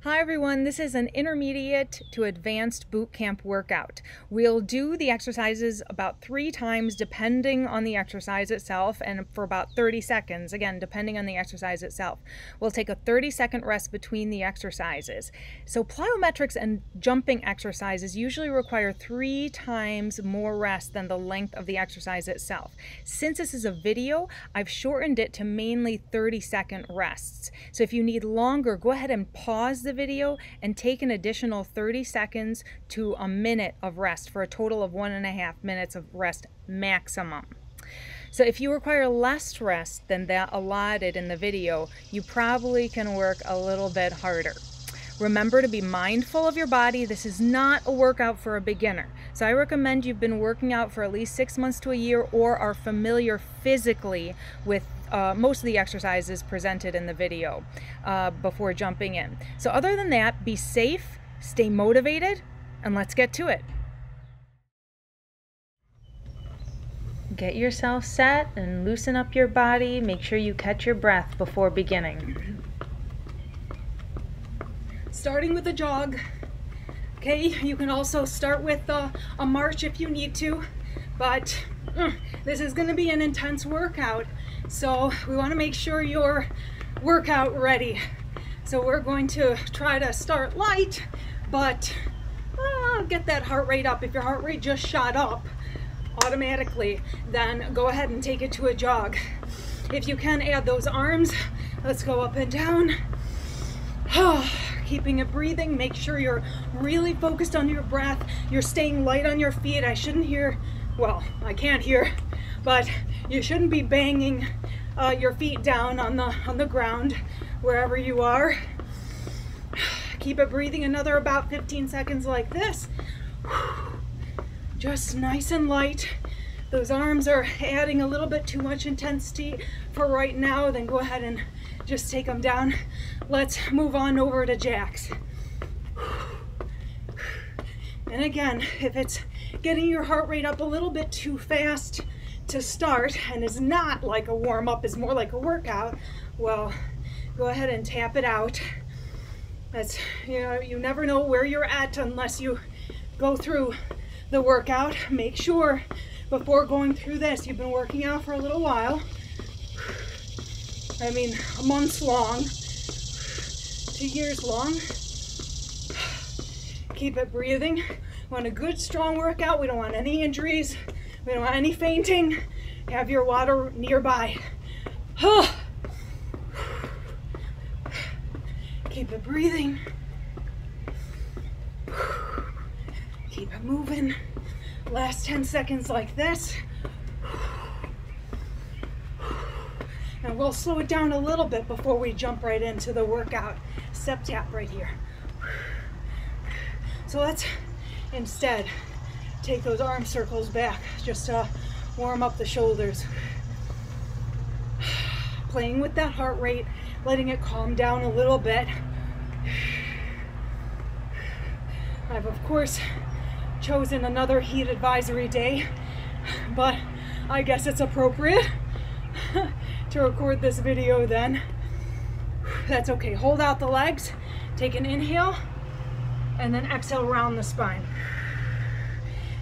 Hi everyone, this is an intermediate to advanced boot camp workout. We'll do the exercises about 3 times depending on the exercise itself and for about 30 seconds, again depending on the exercise itself. We'll take a 30-second rest between the exercises. So plyometrics and jumping exercises usually require 3 times more rest than the length of the exercise itself. Since this is a video, I've shortened it to mainly 30-second rests. So if you need longer, go ahead and pause the video and take an additional 30 seconds to a minute of rest for a total of 1.5 minutes of rest maximum. So if you require less rest than that allotted in the video, you probably can work a little bit harder. Remember to be mindful of your body. This is not a workout for a beginner. So I recommend you've been working out for at least 6 months to a year or are familiar physically with most of the exercises presented in the video before jumping in. So other than that, be safe, stay motivated, and let's get to it. Get yourself set and loosen up your body. Make sure you catch your breath before beginning. Starting with a jog. Okay, you can also start with a march if you need to, but this is going to be an intense workout, so we want to make sure you're workout ready. So we're going to try to start light, but get that heart rate up. If your heart rate just shot up automatically, then go ahead and take it to a jog. If you can add those arms, let's go up and down. Keeping it breathing, make sure you're really focused on your breath. You're staying light on your feet. I shouldn't hear, well, I can't hear, but you shouldn't be banging your feet down on the ground wherever you are. Keep it breathing another about 15 seconds like this. Just nice and light. Those arms are adding a little bit too much intensity for right now, then go ahead and just take them down. Let's move on over to jacks. And again, if it's getting your heart rate up a little bit too fast to start and is not like a warm-up, is more like a workout, well, go ahead and tap it out. That's, you never know where you're at unless you go through the workout. Make sure before going through this, you've been working out for a little while. I mean, months long, 2 years long. Keep it breathing. We want a good, strong workout. We don't want any injuries. We don't want any fainting. Have your water nearby. Keep it breathing. Keep it moving. Last 10 seconds like this. And we'll slow it down a little bit before we jump right into the workout. Step tap right here. So let's instead take those arm circles back just to warm up the shoulders. Playing with that heart rate, letting it calm down a little bit. I've of course chosen another heat advisory day, but I guess it's appropriate to record this video then. That's okay. Hold out the legs, take an inhale, and then exhale around the spine.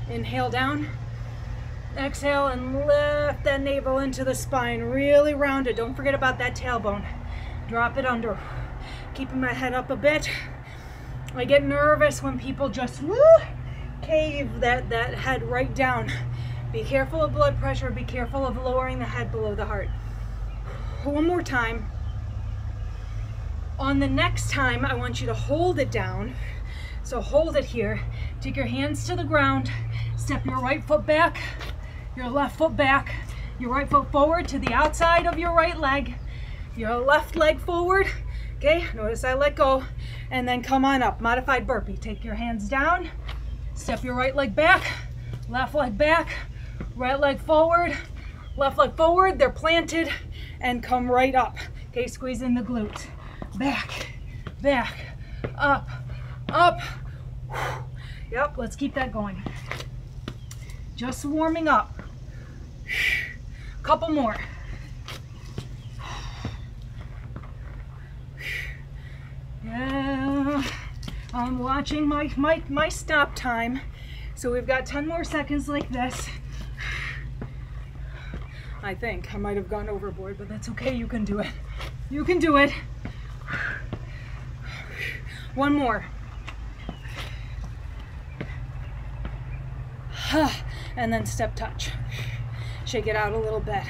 Inhale down, exhale, and lift that navel into the spine, really round it. Don't forget about that tailbone. Drop it under. Keeping my head up a bit. I get nervous when people just cave that head right down. Be careful of blood pressure. Be careful of lowering the head below the heart. One more time. On the next time, I want you to hold it down. So hold it here. Take your hands to the ground. Step your right foot back, your left foot back, your right foot forward to the outside of your right leg, your left leg forward. Okay, notice I let go. And then come on up. Modified burpee. Take your hands down. Step your right leg back, left leg back, right leg forward, left leg forward. They're planted. And come right up. Okay, squeeze in the glutes. Back, back, up, up. Yep, let's keep that going. Just warming up. Couple more. Yeah. I'm watching my stop time. So we've got 10 more seconds like this. I think I might have gone overboard, but that's okay. You can do it. You can do it. One more. And then step touch. Shake it out a little bit.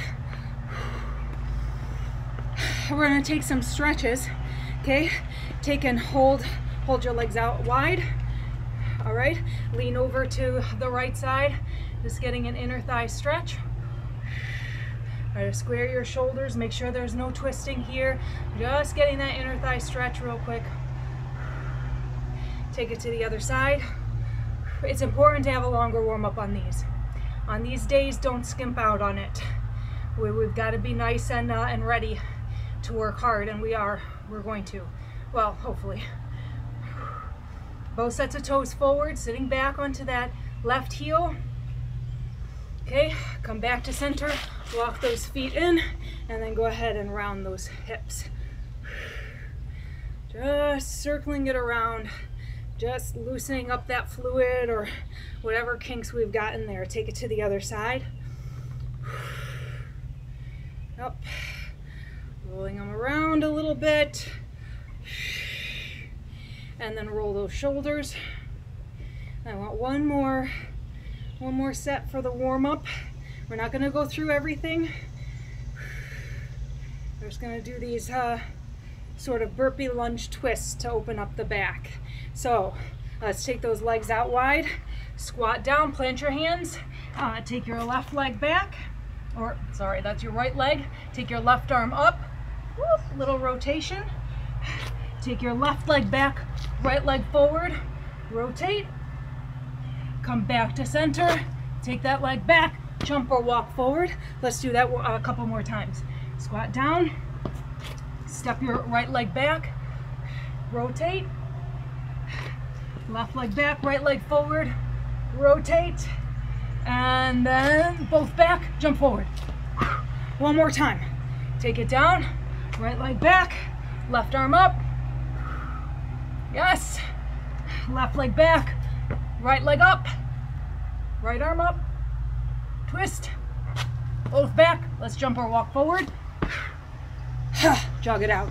We're going to take some stretches. Okay? Take and hold your legs out wide. All right? Lean over to the right side. Just getting an inner thigh stretch. Try to square your shoulders. Make sure there's no twisting here. Just getting that inner thigh stretch real quick. Take it to the other side. It's important to have a longer warm-up on these. On these days, don't skimp out on it. We've got to be nice and ready to work hard, and we're going to. Well, hopefully. Both sets of toes forward, sitting back onto that left heel. Okay, come back to center, walk those feet in, and then go ahead and round those hips. Just circling it around, just loosening up that fluid or whatever kinks we've got in there. Take it to the other side. Up, rolling them around a little bit, and then roll those shoulders. I want one more set for the warm-up. We're not going to go through everything. We're just going to do these sort of burpee lunge twists to open up the back. So let's take those legs out wide, squat down, plant your hands, take your left leg back, or sorry, that's your right leg. Take your left arm up, whoop, little rotation. Take your left leg back, right leg forward, rotate. Come back to center, take that leg back, jump or walk forward. Let's do that a couple more times. Squat down, step your right leg back, rotate, left leg back, right leg forward, rotate, and then both back, jump forward. One more time. Take it down, right leg back, left arm up. Yes. Left leg back, right leg up, right arm up, twist, both back. Let's jump or walk forward. Jog it out.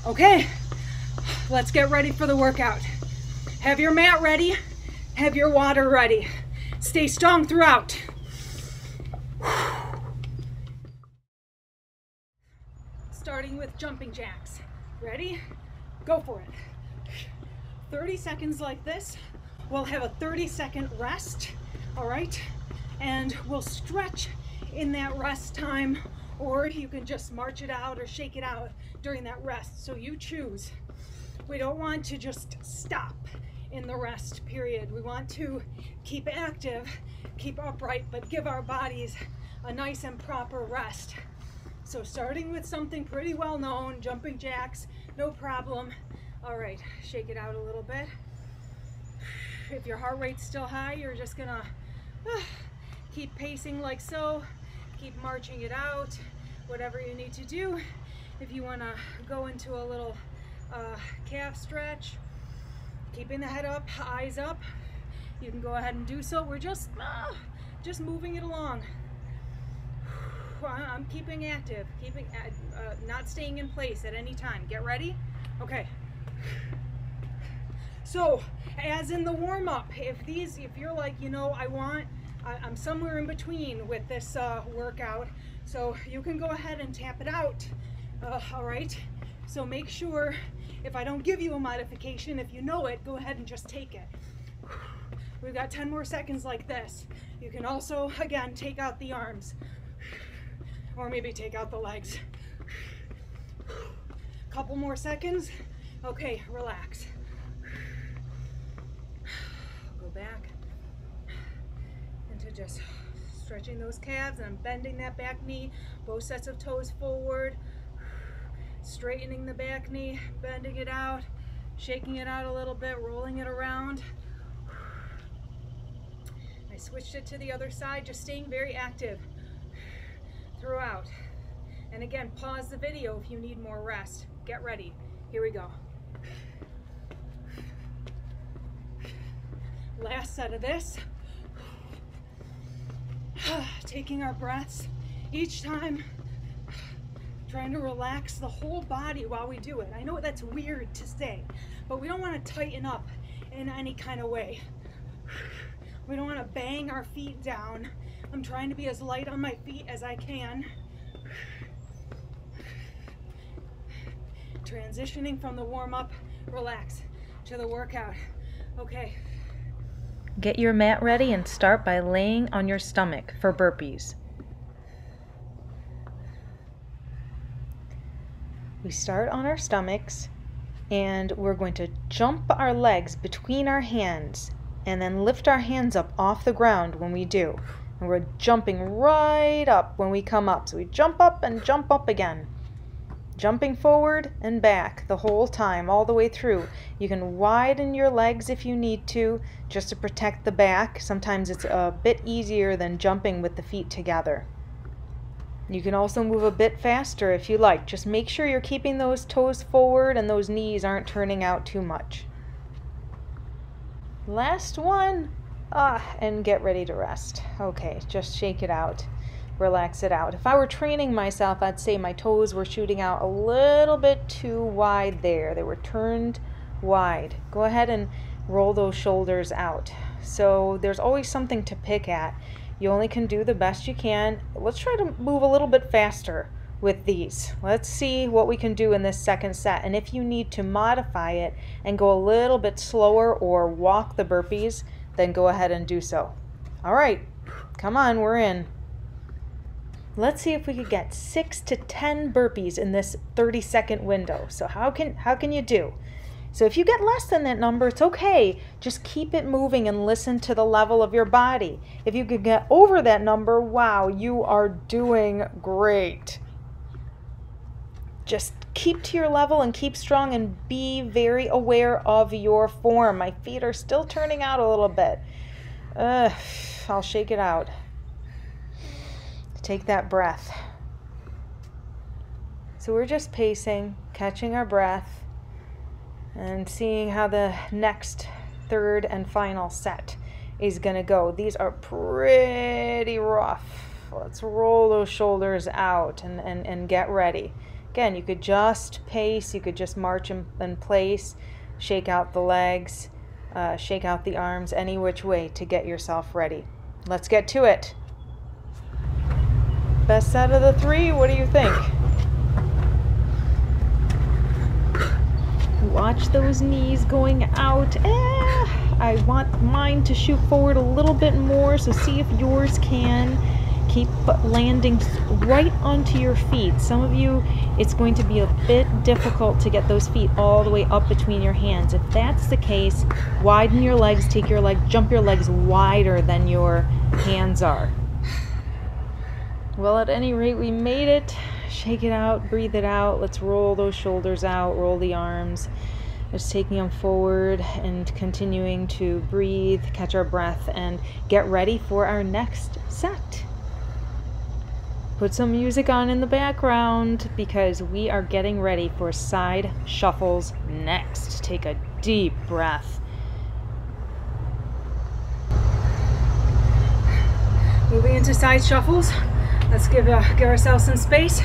Okay, let's get ready for the workout. Have your mat ready, have your water ready. Stay strong throughout. Starting with jumping jacks. Ready? Go for it. 30 seconds like this. We'll have a 30-second rest, all right? And we'll stretch in that rest time, or you can just march it out or shake it out during that rest. So you choose. We don't want to just stop in the rest period. We want to keep active, keep upright, but give our bodies a nice and proper rest. So starting with something pretty well known, jumping jacks, no problem. All right, shake it out a little bit. If your heart rate's still high, you're just gonna keep pacing like so, keep marching it out, whatever you need to do. If you wanna go into a little calf stretch, keeping the head up, eyes up, you can go ahead and do so. We're just moving it along. I'm keeping active, not staying in place at any time. Get ready? Okay. So, as in the warm-up, if you're like, you know, I'm somewhere in between with this workout, so you can go ahead and tap it out. All right. So make sure, if I don't give you a modification, if you know it, go ahead and just take it. We've got 10 more seconds like this. You can also, again, take out the arms, or maybe take out the legs. Couple more seconds. Okay, relax. Go back into just stretching those calves and bending that back knee, both sets of toes forward, straightening the back knee, bending it out, shaking it out a little bit, rolling it around. I switched it to the other side, just staying very active throughout. And again, pause the video if you need more rest. Get ready. Here we go. Last set of this. Taking our breaths each time, trying to relax the whole body while we do it. I know that's weird to say, but we don't want to tighten up in any kind of way. We don't want to bang our feet down. I'm trying to be as light on my feet as I can. Transitioning from the warm-up, relax, to the workout. Okay. Get your mat ready and start by laying on your stomach for burpees. We start on our stomachs and we're going to jump our legs between our hands and then lift our hands up off the ground when we do. And we're jumping right up when we come up. So we jump up and jump up again. Jumping forward and back the whole time, all the way through. You can widen your legs if you need to, just to protect the back. Sometimes it's a bit easier than jumping with the feet together. You can also move a bit faster if you like. Just make sure you're keeping those toes forward and those knees aren't turning out too much. Last one. And get ready to rest. Okay, just shake it out. Relax it out. If I were training myself, I'd say my toes were shooting out a little bit too wide there. They were turned wide. Go ahead and roll those shoulders out. So there's always something to pick at. You only can do the best you can. Let's try to move a little bit faster with these. Let's see what we can do in this second set. And if you need to modify it and go a little bit slower or walk the burpees, then go ahead and do so. All right, come on, we're in. Let's see if we could get 6 to 10 burpees in this 30-second window. So how can you do? So if you get less than that number, it's okay. Just keep it moving and listen to the level of your body. If you could get over that number, wow, you are doing great. Just keep to your level and keep strong and be very aware of your form. My feet are still turning out a little bit. I'll shake it out. Take that breath. So we're just pacing, catching our breath, and seeing how the next third and final set is going to go. These are pretty rough. Let's roll those shoulders out and get ready. Again, you could just pace, you could just march in place, shake out the legs, shake out the arms, any which way to get yourself ready. Let's get to it. Best set of the 3, what do you think? Watch those knees going out. I want mine to shoot forward a little bit more, so see if yours can. Keep landing right onto your feet. Some of you, it's going to be a bit difficult to get those feet all the way up between your hands. If that's the case, widen your legs, jump your legs wider than your hands are. Well, at any rate, we made it. Shake it out, breathe it out. Let's roll those shoulders out, roll the arms. Just taking them forward and continuing to breathe, catch our breath, and get ready for our next set. Put some music on in the background because we are getting ready for side shuffles next. Take a deep breath. Moving into side shuffles. Let's give ourselves some space.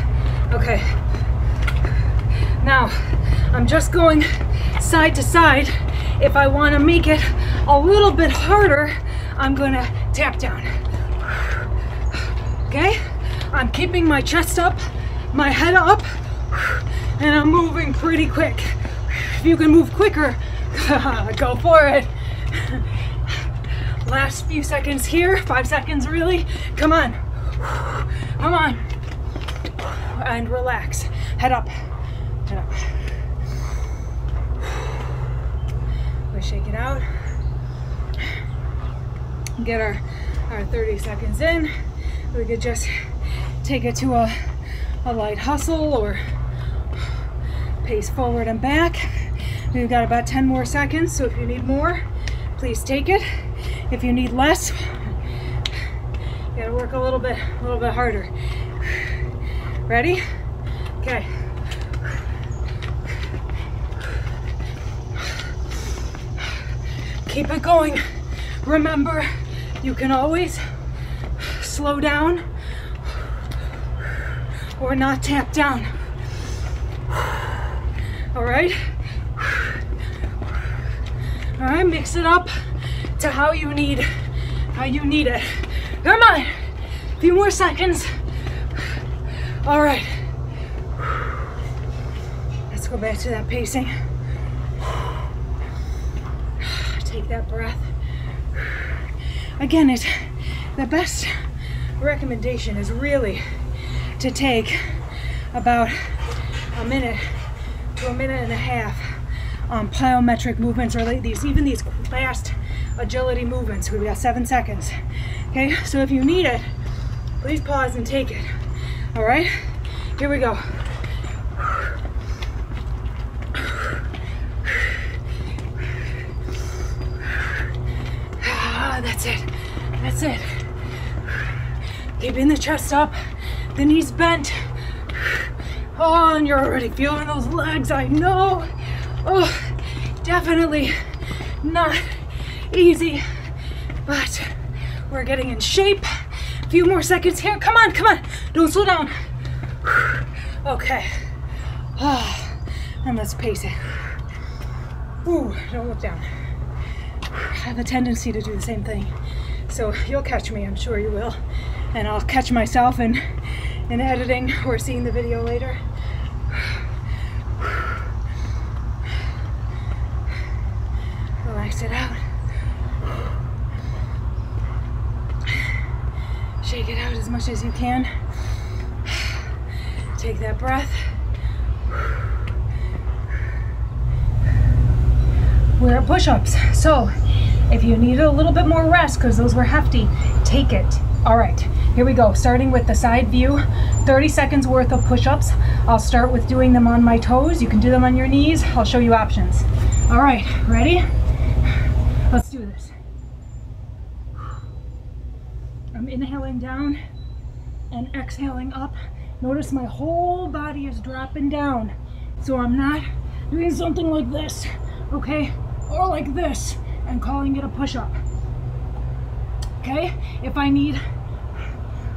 Okay. Now, I'm just going side to side. If I want to make it a little bit harder, I'm going to tap down. Okay? I'm keeping my chest up, my head up, and I'm moving pretty quick. If you can move quicker, go for it. Last few seconds here, 5 seconds really. Come on. Come on. And relax. Head up. Head up. We shake it out. Get our 30 seconds in. We could just take it to a light hustle or pace forward and back. We've got about 10 more seconds, so if you need more, please take it. If you need less, you gotta work a little bit harder. Ready? Okay. Keep it going. Remember, you can always slow down or not tap down. All right? All right, mix it up to how you need it. Come on, a few more seconds. All right, let's go back to that pacing. Take that breath. Again, the best recommendation is really to take about a minute to a minute and a half on plyometric movements, or even these fast agility movements. We've got 7 seconds. Okay, so if you need it, please pause and take it. All right, here we go. That's it. That's it. Keeping the chest up, the knees bent. Oh, and you're already feeling those legs, I know. Oh, definitely not easy, but we're getting in shape. A few more seconds here. Come on, come on. Don't slow down. Okay. And let's pace it. Ooh, don't look down. I have a tendency to do the same thing. So you'll catch me, I'm sure you will. And I'll catch myself in editing or seeing the video later. Relax it out. Shake it out as much as you can. Take that breath. We're at push-ups, so if you need a little bit more rest because those were hefty, take it. All right, here we go. Starting with the side view, 30 seconds worth of push-ups. I'll start with doing them on my toes. You can do them on your knees. I'll show you options. All right, ready? Let's do this. I'm inhaling down and exhaling up. Notice my whole body is dropping down. So I'm not doing something like this, okay? Or like this and calling it a push-up. Okay? If I need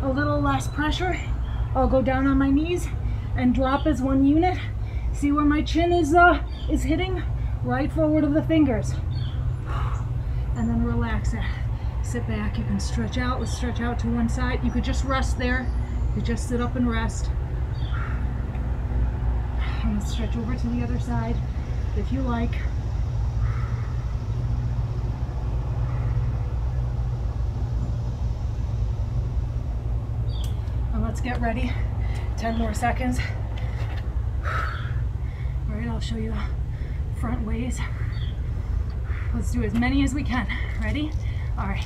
a little less pressure, I'll go down on my knees and drop as one unit. See where my chin is hitting? Right forward of the fingers. And then relax it. Sit back. You can stretch out. Let's stretch out to one side. You could just rest there. You could just sit up and rest. And let's stretch over to the other side if you like. And let's get ready. 10 more seconds. All right, I'll show you front ways. Let's do as many as we can. Ready? All right.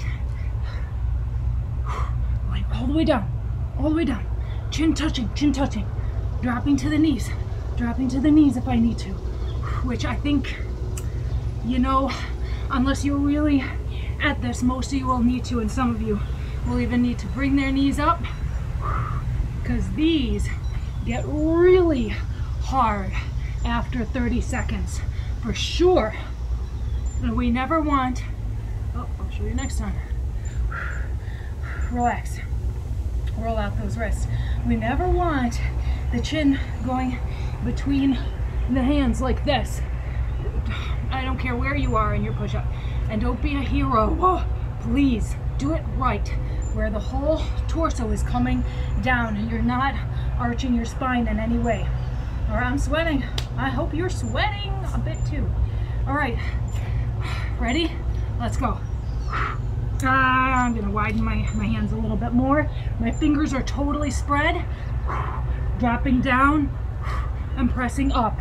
Going all the way down, all the way down. Chin touching, dropping to the knees if I need to, which I think, you know, unless you're really at this, most of you will need to, and some of you will even need to bring their knees up, because these get really hard after 30 seconds for sure. And we never want, oh, I'll show you next time. Relax. Roll out those wrists. We never want the chin going between the hands like this. I don't care where you are in your push-up. And don't be a hero. Oh, please do it right, where the whole torso is coming down and you're not arching your spine in any way. All right, I'm sweating. I hope you're sweating a bit too. All right, ready? Let's go. I'm gonna widen my hands a little bit more. My fingers are totally spread. Dropping down and pressing up.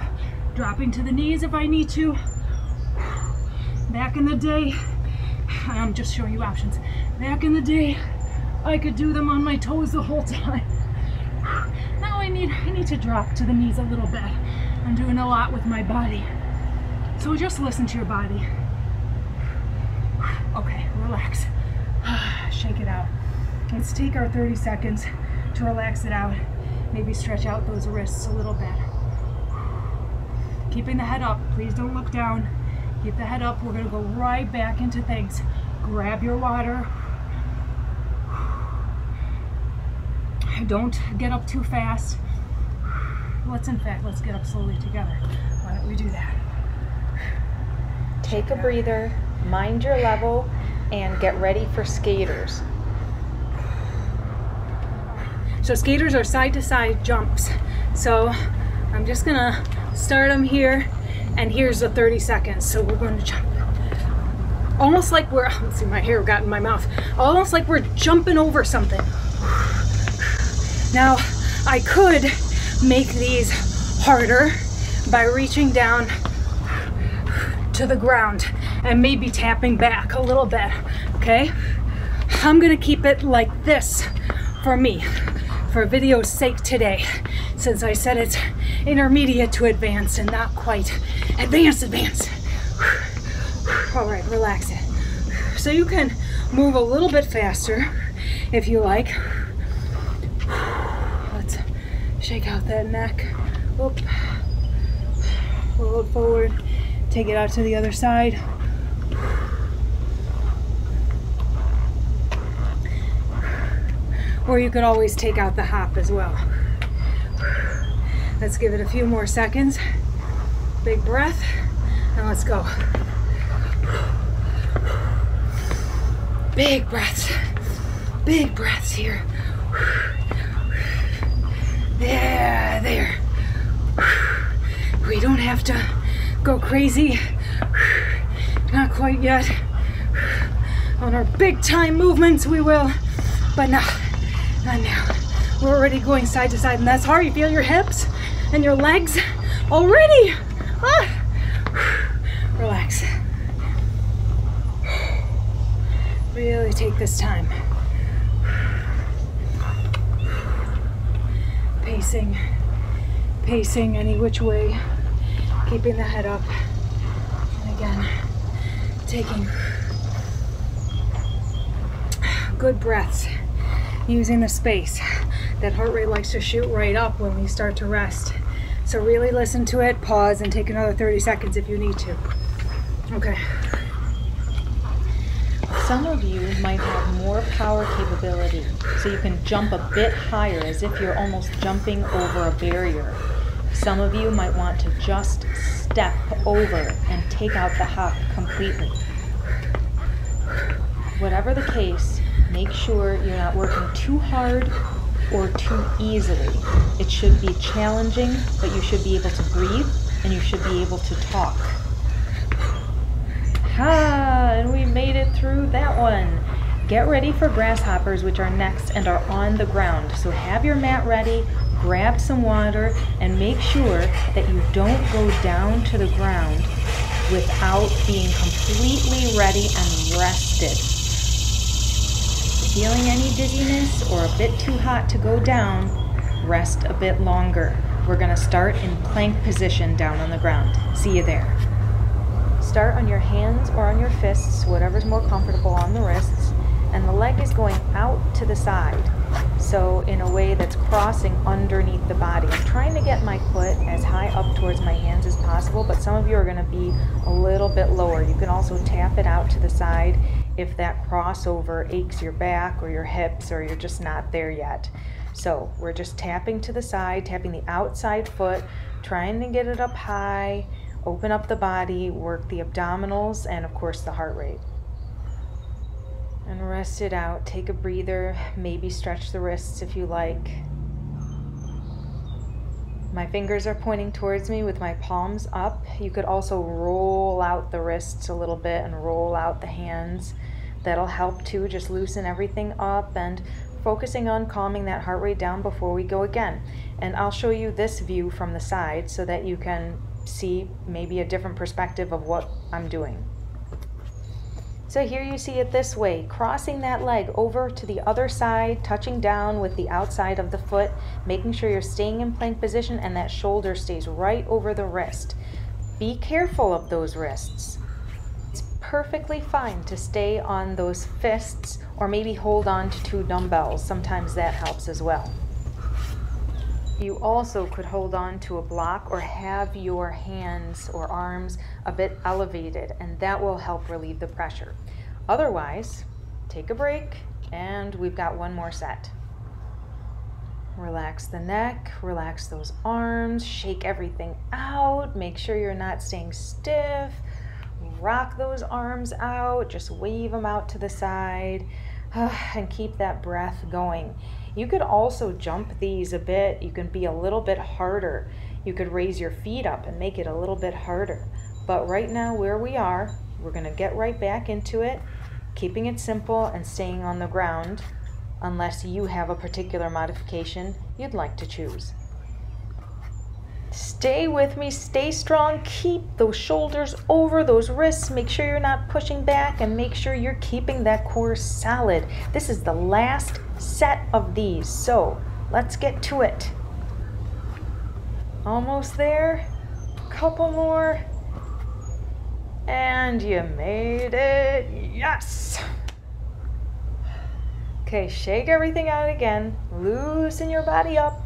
Dropping to the knees if I need to. Back in the day, I'm just showing you options. Back in the day, I could do them on my toes the whole time. Now I need to drop to the knees a little bit. I'm doing a lot with my body. So just listen to your body. Okay, relax. Shake it out. Let's take our 30 seconds to relax it out. Maybe stretch out those wrists a little bit. Keeping the head up. Please don't look down. Keep the head up. We're going to go right back into things. Grab your water. Don't get up too fast. Let's get up slowly together. Why don't we do that? Take a breather, mind your level, and get ready for skaters. So skaters are side to side jumps. So I'm just gonna start them here, and here's the 30 seconds. So we're going to jump. Almost like we're, let's see, my hair got in my mouth. Almost like we're jumping over something. Now, I could make these harder by reaching down to the ground and maybe tapping back a little bit, okay? I'm gonna keep it like this for me, for video's sake today, since I said it's intermediate to advanced and not quite advanced. All right, relax it. So you can move a little bit faster if you like. Let's shake out that neck. Oop. Roll it forward. Take it out to the other side. Or you could always take out the hop as well. Let's give it a few more seconds. Big breath, and let's go. Big breaths here. There. We don't have to go crazy. Not quite yet. On our big time movements we will, but not now. We're already going side to side, and that's hard. You feel your hips and your legs already. Relax. Really take this time. Pacing any which way, keeping the head up. And again, taking good breaths, using the space. That heart rate likes to shoot right up when we start to rest. So really listen to it, pause, and take another 30 seconds if you need to. Okay. Some of you might have more power capability, so you can jump a bit higher as if you're almost jumping over a barrier. Some of you might want to just step over and take out the hop completely. Whatever the case, make sure you're not working too hard or too easily. It should be challenging, but you should be able to breathe and you should be able to talk. And we made it through that one. Get ready for grasshoppers, which are next and are on the ground. So have your mat ready, grab some water, and make sure that you don't go down to the ground without being completely ready and rested. Feeling any dizziness or a bit too hot to go down, rest a bit longer. We're going to start in plank position down on the ground. See you there. Start on your hands or on your fists, whatever's more comfortable on the wrists, and the leg is going out to the side, so in a way that's crossing underneath the body. I'm trying to get my foot as high up towards my hands as possible, but some of you are going to be a little bit lower. You can also tap it out to the side if that crossover aches your back or your hips or you're just not there yet. So we're just tapping to the side, tapping the outside foot, trying to get it up high. Open up the body, work the abdominals, and of course the heart rate. And rest it out. Take a breather, maybe stretch the wrists if you like. My fingers are pointing towards me with my palms up. You could also roll out the wrists a little bit and roll out the hands. That'll help too, just loosen everything up and focusing on calming that heart rate down before we go again. And I'll show you this view from the side so that you can see maybe a different perspective of what I'm doing. So here you see it this way, crossing that leg over to the other side, touching down with the outside of the foot, making sure you're staying in plank position and that shoulder stays right over the wrist. Be careful of those wrists. It's perfectly fine to stay on those fists or maybe hold on to 2 dumbbells. Sometimes that helps as well. You also could hold on to a block or have your hands or arms a bit elevated, and that will help relieve the pressure. Otherwise, take a break, and we've got one more set. Relax the neck, relax those arms, shake everything out, make sure you're not staying stiff. Rock those arms out, just wave them out to the side, and keep that breath going. You could also jump these a bit. You can be a little bit harder. You could raise your feet up and make it a little bit harder. But right now where we are, we're going to get right back into it, keeping it simple and staying on the ground, unless you have a particular modification you'd like to choose. Stay with me, stay strong, keep those shoulders over those wrists, make sure you're not pushing back, and make sure you're keeping that core solid. This is the last set of these, so let's get to it. Almost there, couple more, and you made it, yes! Okay, shake everything out again, loosen your body up.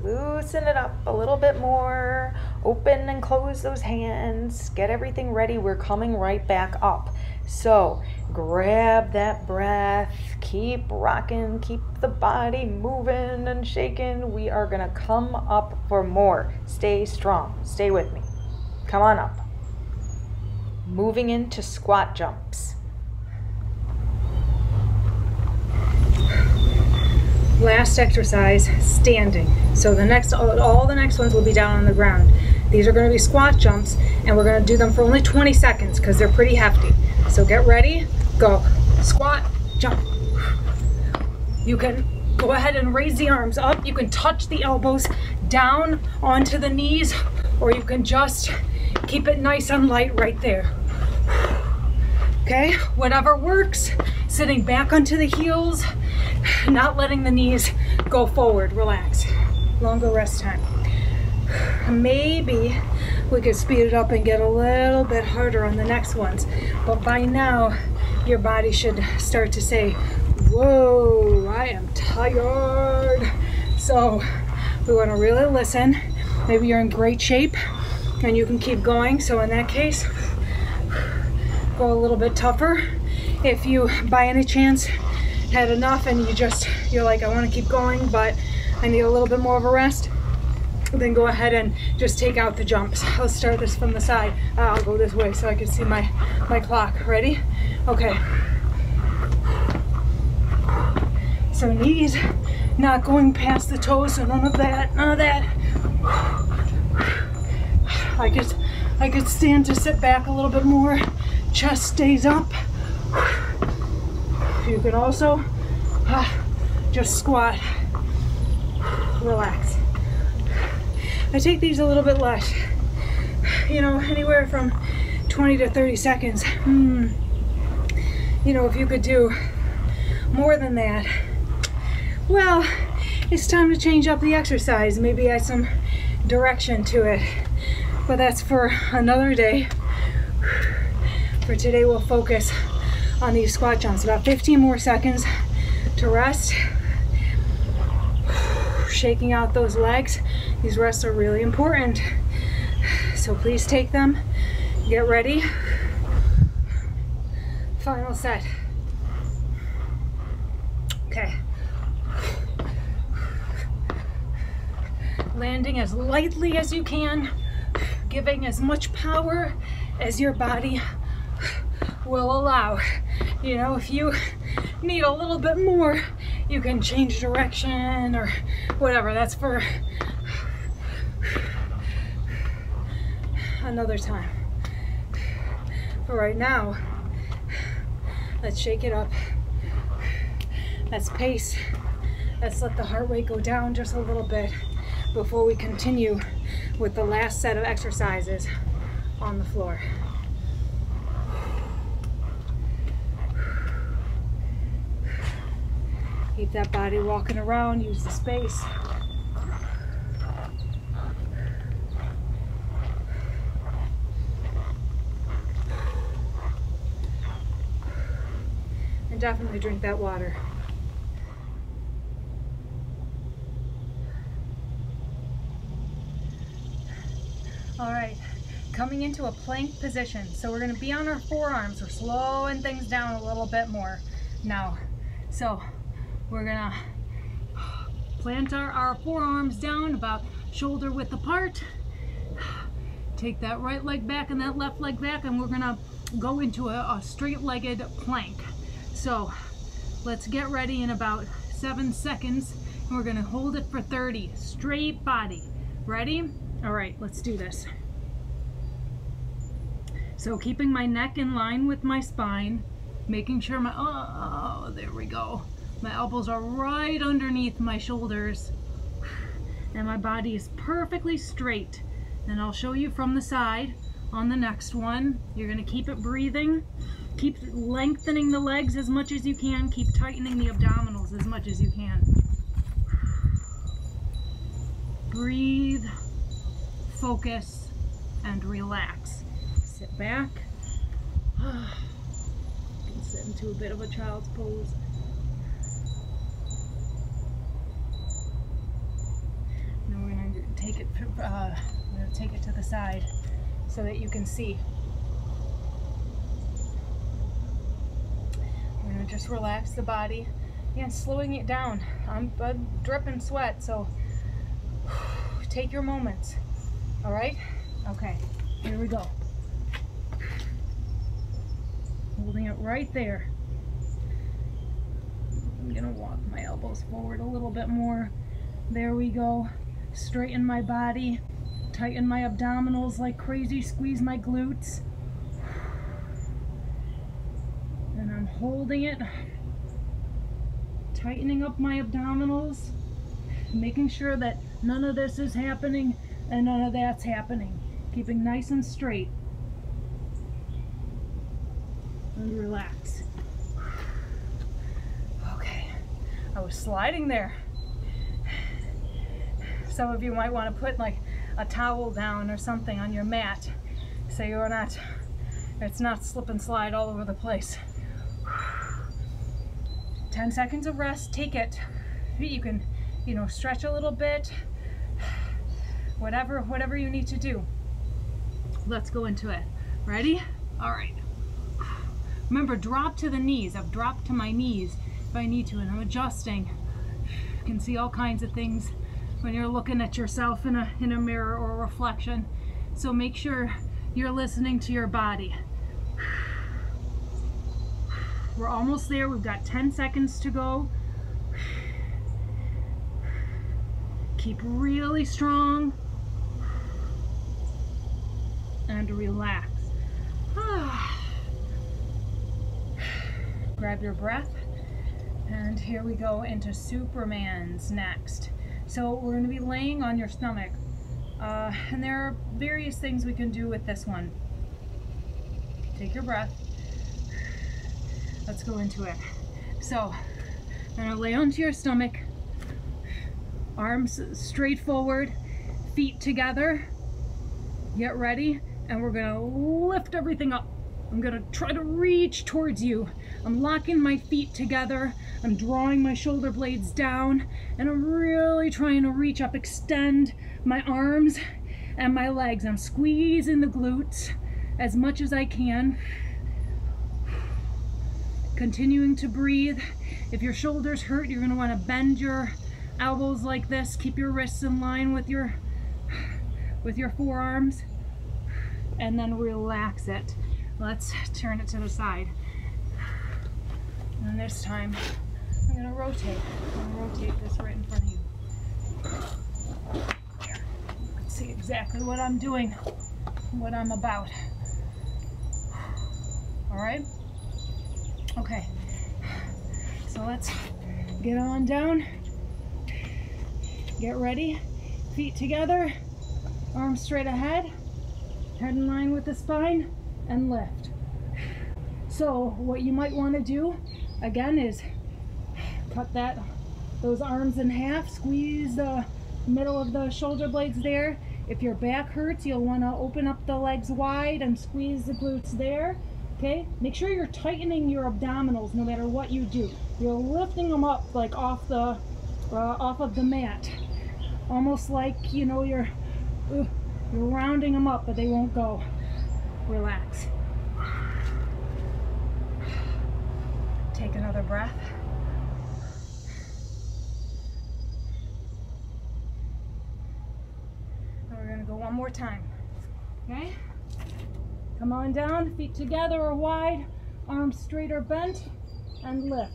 Loosen it up a little bit more. Open and close those hands. Get everything ready. We're coming right back up. So grab that breath. Keep rocking. Keep the body moving and shaking. We are going to come up for more. Stay strong. Stay with me. Come on up. Moving into squat jumps. Last exercise, standing. So all the next ones will be down on the ground. These are going to be squat jumps, and we're going to do them for only 20 seconds because they're pretty hefty. So get ready, go. Squat, jump. You can go ahead and raise the arms up. You can touch the elbows down onto the knees, or you can just keep it nice and light right there. Okay, whatever works. Sitting back onto the heels, not letting the knees go forward. Relax. Longer rest time. Maybe we could speed it up and get a little bit harder on the next ones. But by now, your body should start to say, whoa, I am tired. So we want to really listen. Maybe you're in great shape and you can keep going. So in that case, go a little bit tougher. If you, by any chance, had enough and you're like, I want to keep going, but I need a little bit more of a rest, then go ahead and just take out the jumps. Let's start this from the side. I'll go this way so I can see my clock. Ready? Okay. So knees not going past the toes, so none of that, none of that. I could stand to sit back a little bit more. Chest stays up. You can also just squat. Relax. I take these a little bit less. You know, anywhere from 20 to 30 seconds. You know, if you could do more than that, well, it's time to change up the exercise. Maybe add some direction to it. But that's for another day. For today, we'll focus on these squat jumps. About 15 more seconds to rest. Shaking out those legs. These rests are really important. So please take them. Get ready. Final set. Okay. Landing as lightly as you can, giving as much power as your body will allow. You know, if you need a little bit more, you can change direction or whatever. That's for another time. For right now, let's shake it up. Let's pace. Let's let the heart rate go down just a little bit before we continue with the last set of exercises on the floor. Keep that body walking around, use the space. And definitely drink that water. All right, coming into a plank position. So we're going to be on our forearms. We're slowing things down a little bit more now. So we're going to plant our forearms down about shoulder width apart. Take that right leg back and that left leg back, and we're going to go into a straight-legged plank. So let's get ready in about 7 seconds. And we're going to hold it for 30. Straight body. Ready? All right, let's do this. So keeping my neck in line with my spine, making sure my, oh, there we go. My elbows are right underneath my shoulders, and my body is perfectly straight. And I'll show you from the side on the next one. You're gonna keep it breathing. Keep lengthening the legs as much as you can. Keep tightening the abdominals as much as you can. Breathe, focus, and relax. Sit back. You can sit into a bit of a child's pose. Now we're going to take it to the side so that you can see. We're going to just relax the body. Again, slowing it down. I'm dripping sweat, so take your moments. All right? Okay, here we go. Holding it right there. I'm gonna walk my elbows forward a little bit more. There we go. Straighten my body. Tighten my abdominals like crazy. Squeeze my glutes. And I'm holding it. Tightening up my abdominals. Making sure that none of this is happening and none of that's happening. Keeping nice and straight. And relax. Okay, I was sliding there. Some of you might want to put like a towel down or something on your mat so it's not slip and slide all over the place. 10 seconds of rest, take it. You can, stretch a little bit, whatever you need to do. Let's go into it. Ready? All right. Remember, drop to the knees. I've dropped to my knees if I need to, and I'm adjusting. You can see all kinds of things when you're looking at yourself in a mirror or a reflection. So make sure you're listening to your body. We're almost there. We've got 10 seconds to go. Keep really strong and relax. Grab your breath, and here we go into Superman's next. So we're going to be laying on your stomach, and there are various things we can do with this one. Take your breath. Let's go into it. So I'm going to lay onto your stomach, arms straight forward, feet together. Get ready, and we're going to lift everything up. I'm going to try to reach towards you. I'm locking my feet together. I'm drawing my shoulder blades down, and I'm really trying to reach up, extend my arms and my legs. I'm squeezing the glutes as much as I can. Continuing to breathe. If your shoulders hurt, you're going to want to bend your elbows like this. Keep your wrists in line with your forearms, and then relax it. Let's turn it to the side. And this time, I'm going to rotate. I'm going to rotate this right in front of you. There. You can see exactly what I'm doing, what I'm about. All right? Okay. So let's get on down. Get ready. Feet together. Arms straight ahead. Head in line with the spine. And lift. So what you might want to do again is cut those arms in half, squeeze the middle of the shoulder blades there. If your back hurts, you'll want to open up the legs wide and squeeze the glutes there. Okay, make sure you're tightening your abdominals no matter what you do. You're lifting them up like off of the mat, almost like you're You're rounding them up, but they won't go. Relax. Take another breath. And we're going to go one more time. Okay? Come on down, feet together or wide, arms straight or bent, and lift.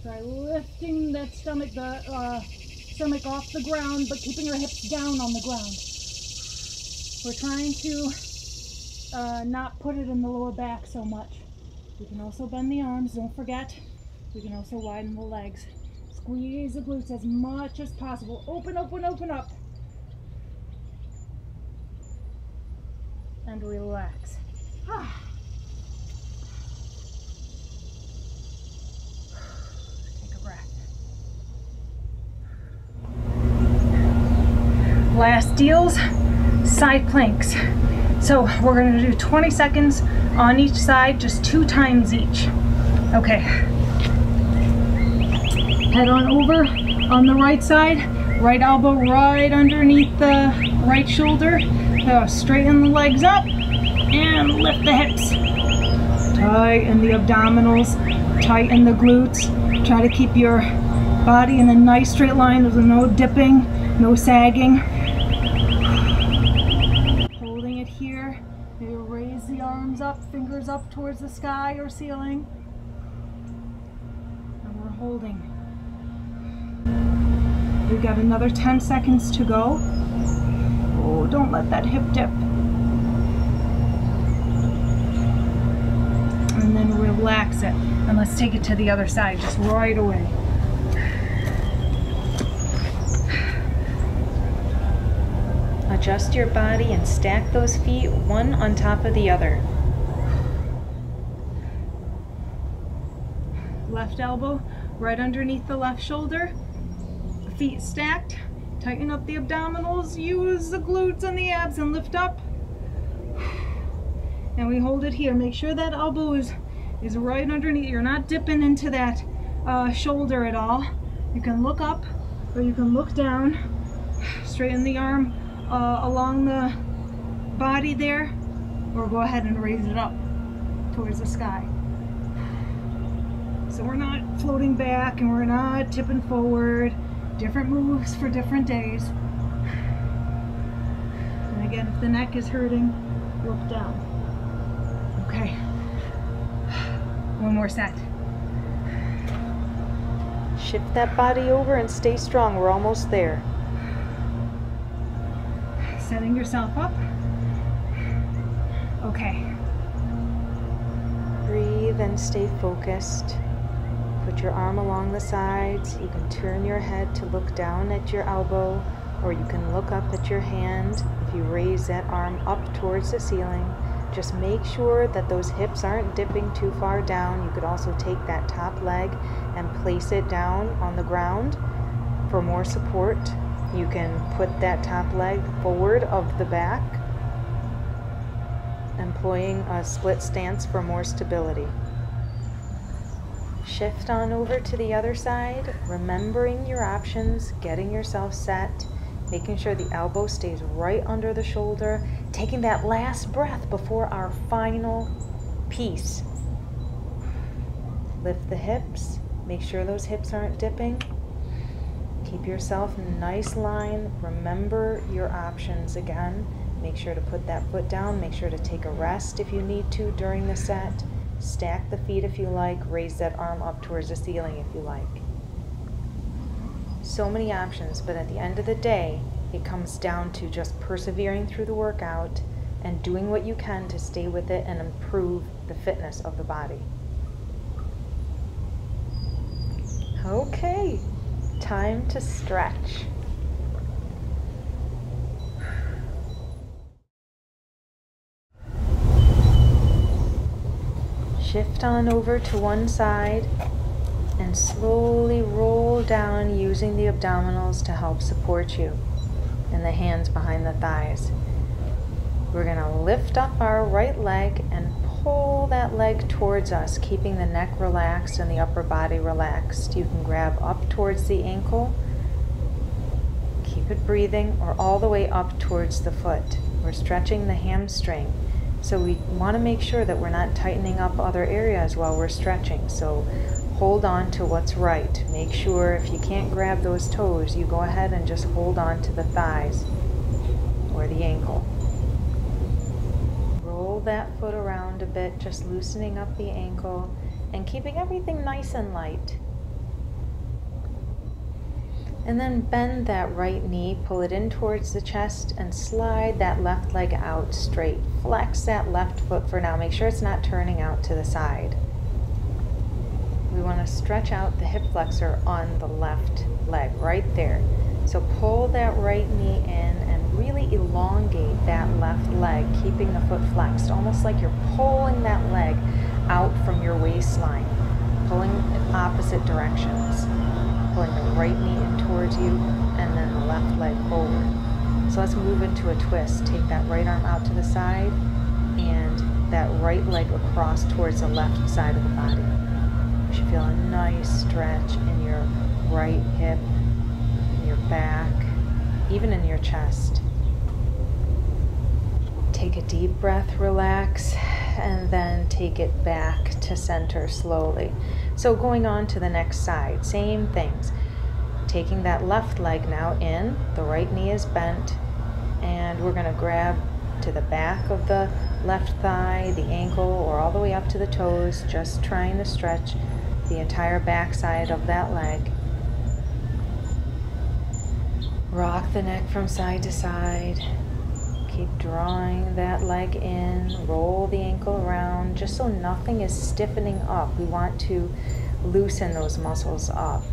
Try lifting that stomach off the ground, but keeping your hips down on the ground. We're trying to not put it in the lower back so much. You can also bend the arms, don't forget. You can also widen the legs. Squeeze the glutes as much as possible. Open, open, open up. And relax. Take a breath. Last deals, side planks. So we're going to do 20 seconds on each side, just 2 times each. Okay. Head on over on the right side, right elbow right underneath the right shoulder. Straighten the legs up and lift the hips. Tighten the abdominals, tighten the glutes. Try to keep your body in a nice straight line. There's no dipping, no sagging. Holding it here. Maybe raise the arms up, fingers up towards the sky or ceiling. And we're holding. We've got another 10 seconds to go. Oh, don't let that hip dip. And then relax it. And let's take it to the other side just right away. Adjust your body and stack those feet one on top of the other. Left elbow right underneath the left shoulder. Feet stacked. Tighten up the abdominals. Use the glutes and the abs and lift up. And we hold it here. Make sure that elbow is right underneath. You're not dipping into that shoulder at all. You can look up or you can look down. Straighten the arm along the body there, or go ahead and raise it up towards the sky. So we're not floating back and we're not tipping forward. Different moves for different days. And again, if the neck is hurting, look down. Okay. One more set. Shift that body over and stay strong. We're almost there. Setting yourself up. Okay. Breathe and stay focused. Put your arm along the sides. You can turn your head to look down at your elbow, or you can look up at your hand. If you raise that arm up towards the ceiling, just make sure that those hips aren't dipping too far down. You could also take that top leg and place it down on the ground for more support. You can put that top leg forward of the back, employing a split stance for more stability. Shift on over to the other side, remembering your options, getting yourself set, making sure the elbow stays right under the shoulder, taking that last breath before our final piece. Lift the hips, make sure those hips aren't dipping. Keep yourself in a nice line. Remember your options again. Make sure to put that foot down. Make sure to take a rest if you need to during the set. Stack the feet if you like. Raise that arm up towards the ceiling if you like. So many options, but at the end of the day, it comes down to just persevering through the workout and doing what you can to stay with it and improve the fitness of the body. Okay. Time to stretch. Shift on over to one side and slowly roll down using the abdominals to help support you and the hands behind the thighs. We're going to lift up our right leg and pull that leg towards us, keeping the neck relaxed and the upper body relaxed. You can grab up towards the ankle. Keep Keep it breathing, or all the way up towards the foot. We're stretching the hamstring. So we want to make sure that we're not tightening up other areas while we're stretching. So hold on to what's right. Make sure if you can't grab those toes, you go ahead and just hold on to the thighs or the ankle. Roll that foot around a bit, just loosening up the ankle and keeping everything nice and light. And then bend that right knee, pull it in towards the chest, and slide that left leg out straight. Flex that left foot for now. Make sure it's not turning out to the side. We want to stretch out the hip flexor on the left leg, right there. So pull that right knee in and really elongate that left leg, keeping the foot flexed, almost like you're pulling that leg out from your waistline, pulling in opposite directions. Pulling the right knee in towards you and then the left leg forward. So let's move into a twist. Take that right arm out to the side and that right leg across towards the left side of the body. You should feel a nice stretch in your right hip, in your back, even in your chest. Take a deep breath, relax, and then take it back to center slowly. So going on to the next side, same things. Taking that left leg now in, the right knee is bent, and we're going to grab to the back of the left thigh, the ankle, or all the way up to the toes, just trying to stretch the entire back side of that leg. Rock the neck from side to side. Keep drawing that leg in, roll the ankle around, just so nothing is stiffening up. We want to loosen those muscles up.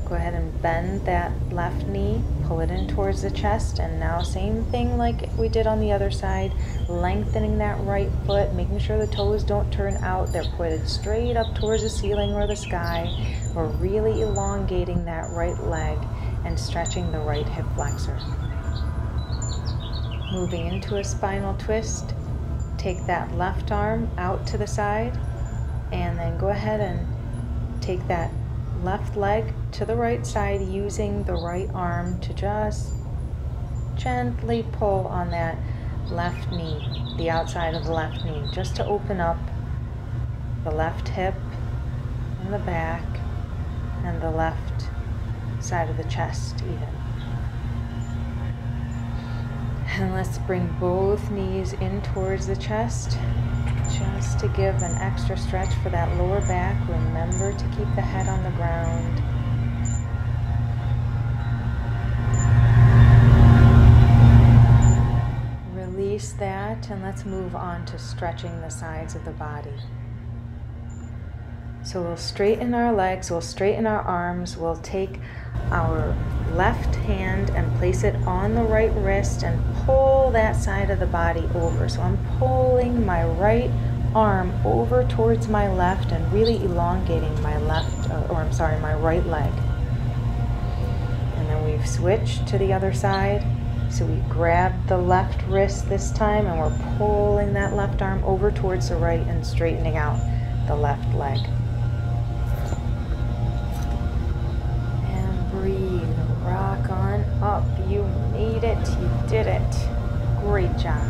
Go ahead and bend that left knee, pull it in towards the chest, and now same thing like we did on the other side, lengthening that right foot, making sure the toes don't turn out, they're pointed straight up towards the ceiling or the sky. We're really elongating that right leg and stretching the right hip flexor. Moving into a spinal twist, take that left arm out to the side, and then go ahead and take that left leg to the right side using the right arm to just gently pull on that left knee, the outside of the left knee, just to open up the left hip and the back and the left side of the chest even. And let's bring both knees in towards the chest, just to give an extra stretch for that lower back. Remember to keep the head on the ground. Release that, and let's move on to stretching the sides of the body. So we'll straighten our legs, we'll straighten our arms, we'll take our left hand and place it on the right wrist and pull that side of the body over. So I'm pulling my right arm over towards my left and really elongating my my right leg. And then we've switched to the other side. So we grab the left wrist this time and we're pulling that left arm over towards the right and straightening out the left leg. And breathe, rock on up. You made it, you did it. Great job.